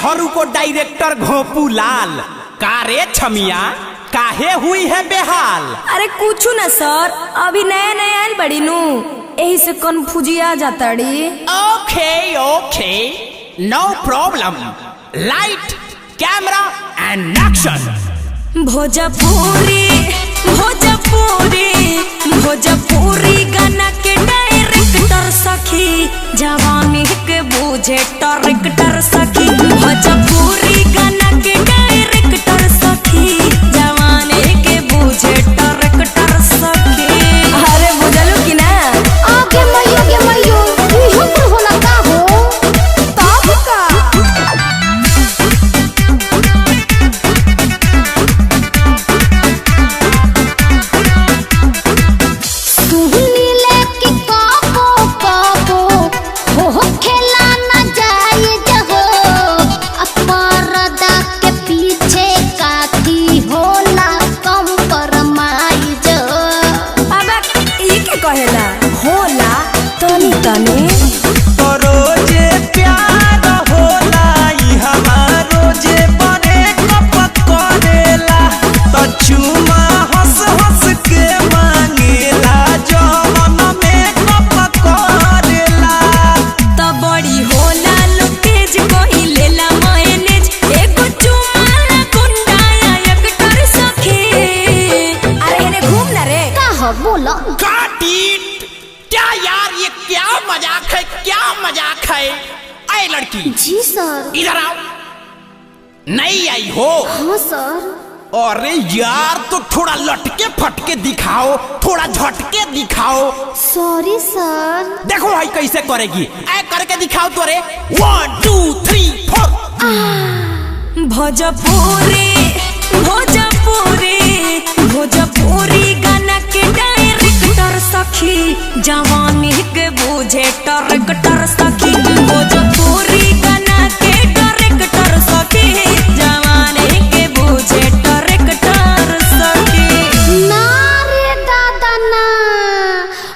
हरू को डायरेक्टर घोपू लाल कारे छमिया काहे हुई है बेहाल। अरे कुछ ना सर, अभी नया नया आयल बड़ी नू, यही से कन्फ्यूजिया जाता डी। Okay okay no problem, light camera and action. Bhojpuri Bhojpuri Bhojpuri गाना के डायरेक्टर सखी, जवानी के बूझे डायरेक्टर सखी। भोजपुरी गाना के डायरेक्टर सखी, जवानी के बूझे डायरेक्टर सखी। अरे बुझलू कि ना? आगे मइयो इहो तो होला का हो तब का। सुहनी लेके काबो काबो हो खेला ना जाए जहो, अपरदा के पीछे काठी होला कम परमाई जो। बाबा ई के कहेला होला तनी तनी। रोजे प्यार होला ई हमारो जे बने कपक करेला, तो चुमा हंस हंस के मांगेला जवन में कपक करेला। त बड़ी होला लोग तेज कोई लेला मायनेज, एगो चुमाला गुंडाया एक कर सखे। अरे हेने घूम ना रे। का हो बोला काटीट क्या यार, ये क्या मजाक है, क्या मजाक है। ऐ लड़की जी सर। इधर आओ। नहीं आई हो? हाँ सर। अरे यार तो थोड़ा लटके फटके दिखाओ, थोड़ा झटके दिखाओ। सॉरी सर। देखो भाई कैसे करेगी, ऐ करके दिखाओ तो रे। 1 2 3 4। भोजपुरी भोजपुरी भोजपुरी गाना के डायरेक्टर सखी, जवानी के बूझे डायरेक्टर सखी। भोजपुरी गाना के डायरेक्टर सखी, जवानी के बूझे डायरेक्टर सखी। ना रे दादा ना,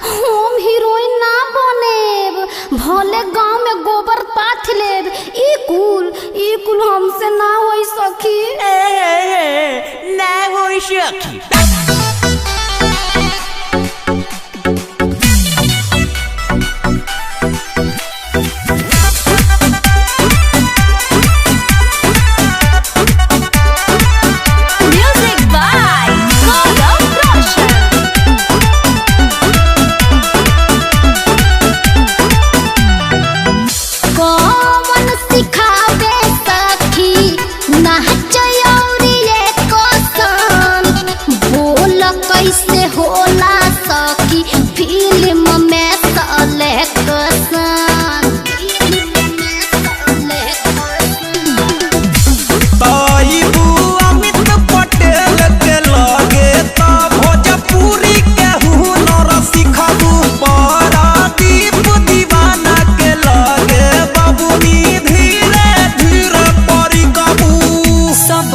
हम हीरोइन ना बनेब, भले गांव में गोबर पाथ लेब, ई कुल हमसे ना होई सखी। ना हो सखी। Music by Gaurav Roshan। कौन सिखावे सखी नाचयौरी ये कौशन, बोल कैसे होला सखी फिल्म में सलेक्शन। ताईबू अमित पटेल के लगे तो भोजपुरी के हुनर सिखबू, पारादीप दीवाना के लगे बबुनी धीरे धीरे परी गबू। सब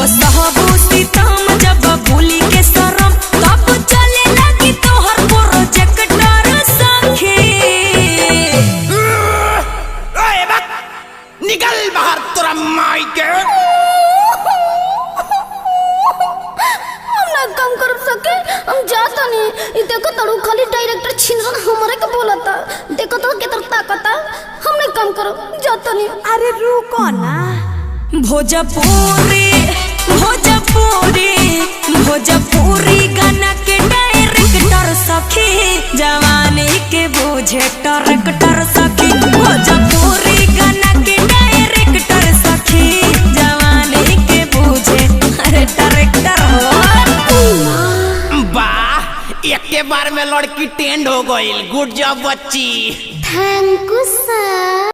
ई देखो तड़ू खाली डायरेक्टर छिनरन हमरे के बोलता। देखो तो केतर ताकता। हमने काम करो जाता नहीं। अरे रुको ना। भोजपुरी भोजपुरी भोजपुरी गाना के डायरेक्टर सखी जवानी के बोझे ट्रैक्टर सखी। भोजपुरी गाना के डायरेक्टर सखी जवानी के बोझे अरे ट्रैक्टर हो। वाह एक बार में लड़की टेंड हो गई। गुड जॉब बच्ची। Thank you sir.